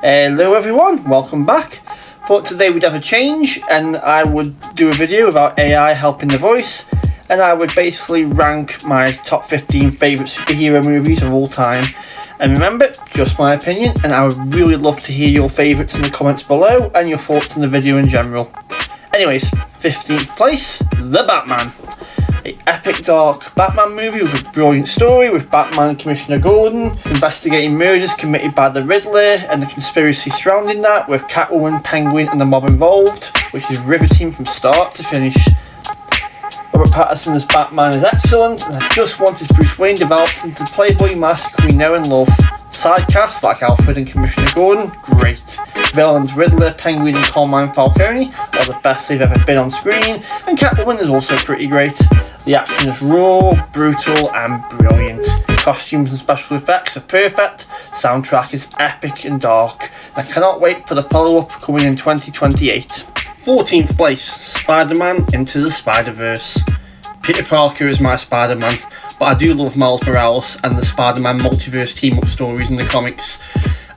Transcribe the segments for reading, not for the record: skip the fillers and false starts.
Hello everyone, welcome back. Thought today we'd have a change and I would do a video about AI helping the voice, and I would basically rank my top 15 favourite superhero movies of all time. And remember, just my opinion, and I would really love to hear your favourites in the comments below and your thoughts on the video in general. Anyways, 15th place, The Batman. An epic dark Batman movie with a brilliant story, with Batman and Commissioner Gordon investigating murders committed by the Riddler and the conspiracy surrounding that, with Catwoman, Penguin and the mob involved, which is riveting from start to finish. Robert Pattinson as Batman is excellent, and I just want his Bruce Wayne developed into the playboy mask we know and love. Side cast like Alfred and Commissioner Gordon, great. Villains Riddler, Penguin and Carmine Falcone are the best they've ever been on screen, and Catwoman is also pretty great. The action is raw, brutal and brilliant. Costumes and special effects are perfect, soundtrack is epic and dark. I cannot wait for the follow-up coming in 2028. 14th place, Spider-Man Into the Spider-Verse. Peter Parker is my Spider-Man, but I do love Miles Morales and the Spider-Man multiverse team-up stories in the comics,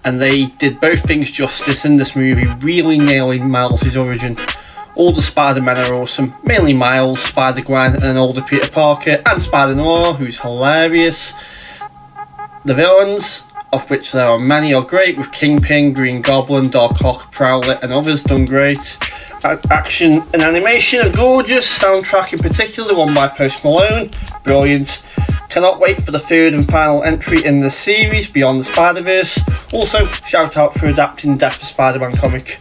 and they did both things justice in this movie, really nailing Miles' origin. All the Spider-Men are awesome, mainly Miles, Spider-Gwen and an older Peter Parker, and Spider-Noir, who's hilarious. The villains, of which there are many, are great, with Kingpin, Green Goblin, Doc Ock, Prowler and others done great. Action and animation are gorgeous, soundtrack in particular, the one by Post Malone, brilliant. Cannot wait for the third and final entry in the series, Beyond the Spider-Verse. Also, shout out for adapting Death of Spider-Man comic.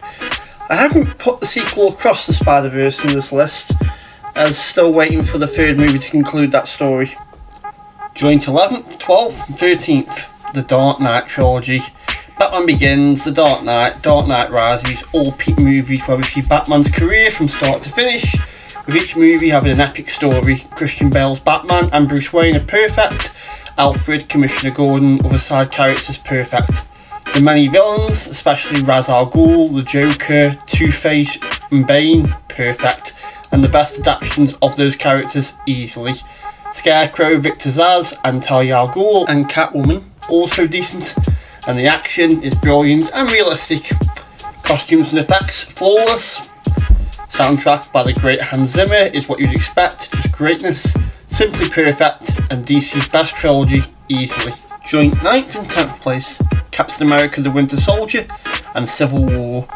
I haven't put the sequel Across the Spider-Verse in this list, as still waiting for the third movie to conclude that story. Joint 11th, 12th and 13th, The Dark Knight trilogy. Batman Begins, The Dark Knight Rises, all peak movies where we see Batman's career from start to finish, with each movie having an epic story. Christian Bale's Batman and Bruce Wayne are perfect, Alfred, Commissioner Gordon, other side characters perfect. The many villains, especially Ra's al Ghul, the Joker, Two-Face and Bane, perfect, and the best adaptations of those characters easily. Scarecrow, Victor Zsasz and Talia al Ghul and Catwoman, also decent, and the action is brilliant and realistic. Costumes and effects, flawless. Soundtrack by the great Hans Zimmer is what you'd expect, just greatness, simply perfect, and DC's best trilogy easily. Joint 9th and 10th place, Captain America the Winter Soldier and Civil War.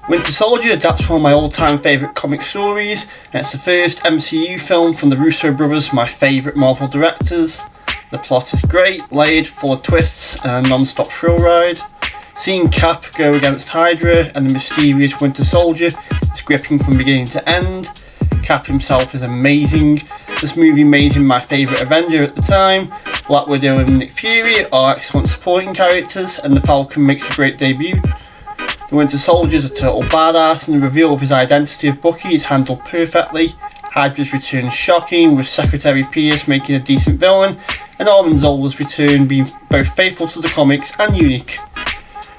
Winter Soldier adapts one of my all-time favourite comic stories, and it's the first MCU film from the Russo brothers, my favourite Marvel directors. The plot is great, layered, full of twists and a non-stop thrill ride. Seeing Cap go against Hydra and the mysterious Winter Soldier is gripping from beginning to end. Cap himself is amazing. This movie made him my favourite Avenger at the time. Black Widow and Nick Fury are excellent supporting characters, and the Falcon makes a great debut. The Winter Soldier is a total badass, and the reveal of his identity of Bucky is handled perfectly. Hydra's return is shocking, with Secretary Pierce making a decent villain, and Armin Zola's return being both faithful to the comics and unique.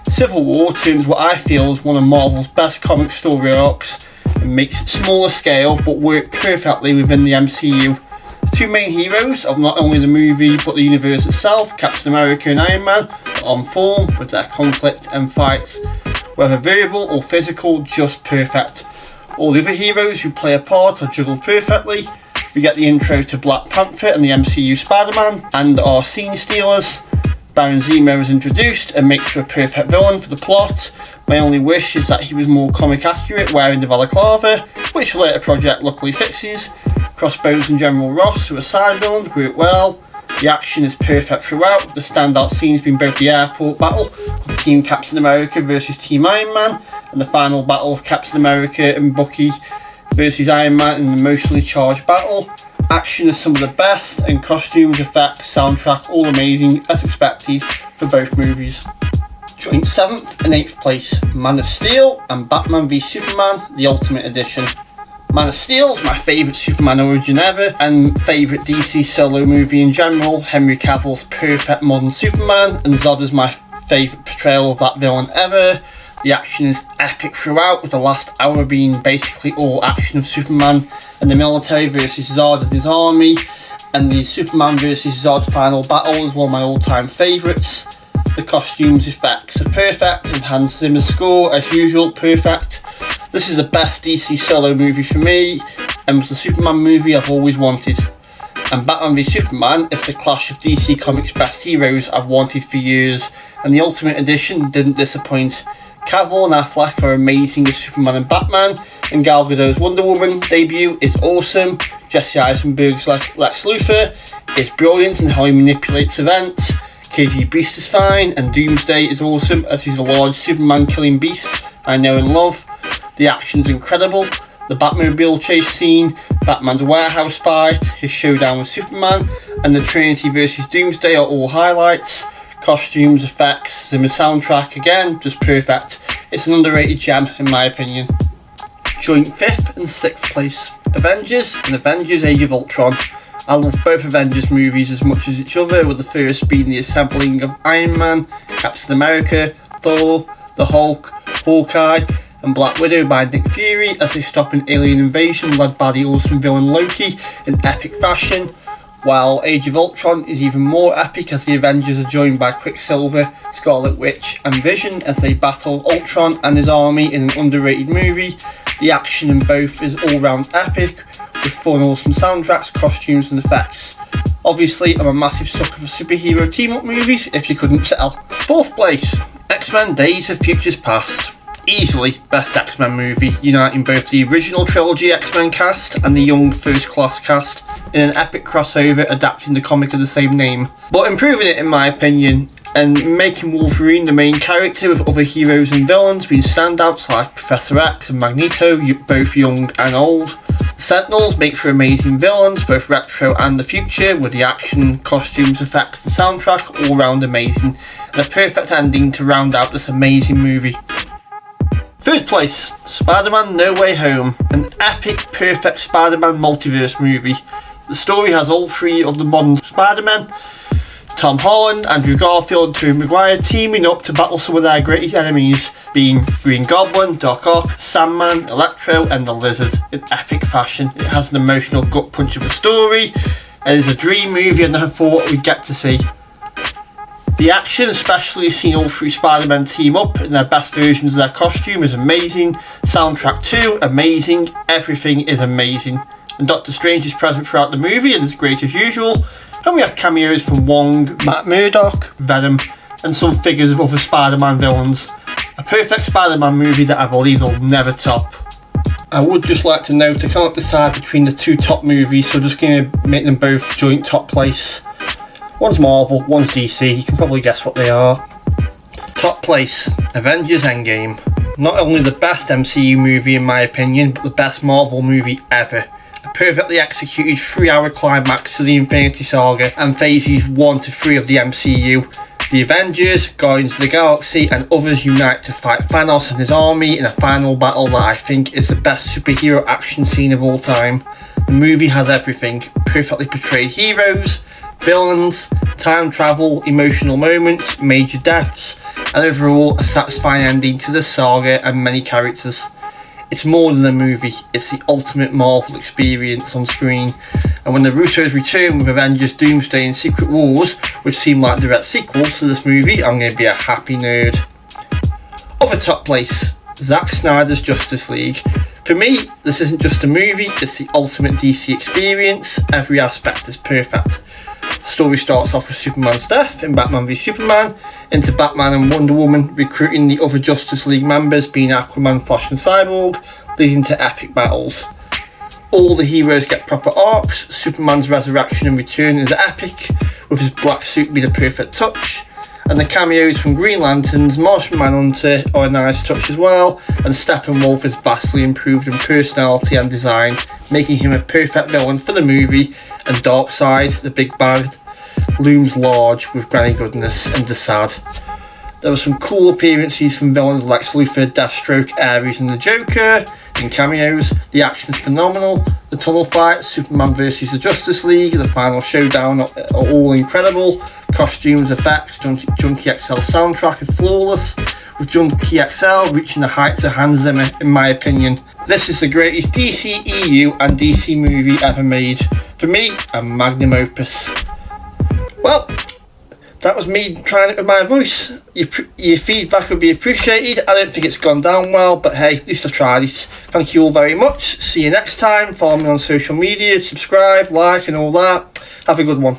Civil War turns what I feel is one of Marvel's best comic story arcs, and makes it smaller scale but work perfectly within the MCU. The two main heroes of not only the movie but the universe itself, Captain America and Iron Man, are on form with their conflict and fights, whether verbal or physical, just perfect. All the other heroes who play a part are juggled perfectly. We get the intro to Black Panther and the MCU Spider-Man, and our scene stealers. Baron Zemo is introduced and makes for a perfect villain for the plot. My only wish is that he was more comic accurate wearing the balaclava, which the later project luckily fixes. Crossbones and General Ross, who are side villains, work well. The action is perfect throughout, with the standout scenes being both the airport battle of Team Captain America versus Team Iron Man, and the final battle of Captain America and Bucky versus Iron Man in an emotionally charged battle. Action is some of the best, and costumes, effects, soundtrack all amazing as expected for both movies. Joint 7th and 8th place, Man of Steel and Batman v Superman, the Ultimate Edition. Man of Steel is my favourite Superman origin ever, and favourite DC solo movie in general. Henry Cavill's perfect modern Superman, and Zod is my favourite portrayal of that villain ever. The action is epic throughout, with the last hour being basically all action of Superman and the military versus Zod and his army, and the Superman versus Zod final battle is one of my all-time favourites. The costumes, effects are perfect, and Hans Zimmer's score, as usual, perfect. This is the best DC solo movie for me, and was the Superman movie I've always wanted. And Batman v Superman is the clash of DC Comics' best heroes I've wanted for years, and the Ultimate Edition didn't disappoint. Cavill and Affleck are amazing as Superman and Batman, and Gal Gadot's Wonder Woman debut is awesome. Jesse Eisenberg's Lex Luthor is brilliant in how he manipulates events. KG Beast is fine, and Doomsday is awesome as he's a large Superman killing beast I know and love. The action's incredible. The Batmobile chase scene, Batman's warehouse fight, his showdown with Superman, and the Trinity vs Doomsday are all highlights. Costumes, effects, Zimmer soundtrack, again, just perfect. It's an underrated gem in my opinion. Joint 5th and 6th place, Avengers and Avengers Age of Ultron. I love both Avengers movies as much as each other, with the first being the assembling of Iron Man, Captain America, Thor, the Hulk, Hawkeye, and Black Widow by Nick Fury as they stop an alien invasion led by the awesome villain Loki in epic fashion, while Age of Ultron is even more epic as the Avengers are joined by Quicksilver, Scarlet Witch and Vision as they battle Ultron and his army in an underrated movie. The action in both is all round epic, with fun, awesome soundtracks, costumes and effects. Obviously, I'm a massive sucker for superhero team-up movies, if you couldn't tell. 4th place, X-Men Days of Futures Past. Easily best X-Men movie, uniting both the original trilogy X-Men cast and the young First Class cast in an epic crossover adapting the comic of the same name, but improving it in my opinion, and making Wolverine the main character with other heroes and villains being standouts like Professor X and Magneto, both young and old. The Sentinels make for amazing villains, both retro and the future, with the action, costumes, effects and soundtrack all round amazing, and a perfect ending to round out this amazing movie. 3rd place, Spider-Man No Way Home, an epic, perfect Spider-Man multiverse movie. The story has all three of the modern Spider-Men, Tom Holland, Andrew Garfield and Tobey Maguire teaming up to battle some of their greatest enemies, being Green Goblin, Doc Ock, Sandman, Electro and the Lizard, in epic fashion. It has an emotional gut punch of a story, and is a dream movie I never thought we'd get to see. The action, especially seeing all three Spider-Men team up in their best versions of their costume, is amazing. Soundtrack too, amazing. Everything is amazing. And Doctor Strange is present throughout the movie and is great as usual. And we have cameos from Wong, Matt Murdock, Venom, and some figures of other Spider-Man villains. A perfect Spider-Man movie that I believe they'll never top. I would just like to note I cannot decide between the two top movies, so just going to make them both joint top place. One's Marvel, one's DC, you can probably guess what they are. Top place, Avengers Endgame. Not only the best MCU movie in my opinion, but the best Marvel movie ever. A perfectly executed 3-hour climax to the Infinity Saga and phases 1 to 3 of the MCU. The Avengers, Guardians of the Galaxy and others unite to fight Thanos and his army in a final battle that I think is the best superhero action scene of all time. The movie has everything, perfectly portrayed heroes, villains, time travel, emotional moments, major deaths, and overall a satisfying ending to the saga and many characters. It's more than a movie, it's the ultimate Marvel experience on screen, and when the Russos return with Avengers Doomsday and Secret Wars, which seem like direct sequels to this movie, I'm going to be a happy nerd. Other top place, Zack Snyder's Justice League. For me, this isn't just a movie, it's the ultimate DC experience, every aspect is perfect. The story starts off with Superman's death in Batman v Superman, into Batman and Wonder Woman recruiting the other Justice League members being Aquaman, Flash and Cyborg, leading to epic battles. All the heroes get proper arcs, Superman's resurrection and return is epic, with his black suit being a perfect touch, and the cameos from Green Lanterns, Martian Manhunter are a nice touch as well, and Steppenwolf is vastly improved in personality and design, making him a perfect villain for the movie, and Darkseid, the big bad, looms large with Granny Goodness and Desaad. There were some cool appearances from villains like Lex Luthor, Deathstroke, Ares and the Joker in cameos. The action is phenomenal. The tunnel fight, Superman vs the Justice League, the final showdown are all incredible. Costumes, effects, Junkie XL soundtrack is flawless, with Junkie XL reaching the heights of Hans Zimmer in my opinion. This is the greatest DC EU and DC movie ever made. For me, a magnum opus. Well, that was me trying it with my voice. Your feedback would be appreciated. I don't think it's gone down well, but hey, at least I've tried it. Thank you all very much. See you next time. Follow me on social media, subscribe, like and all that. Have a good one.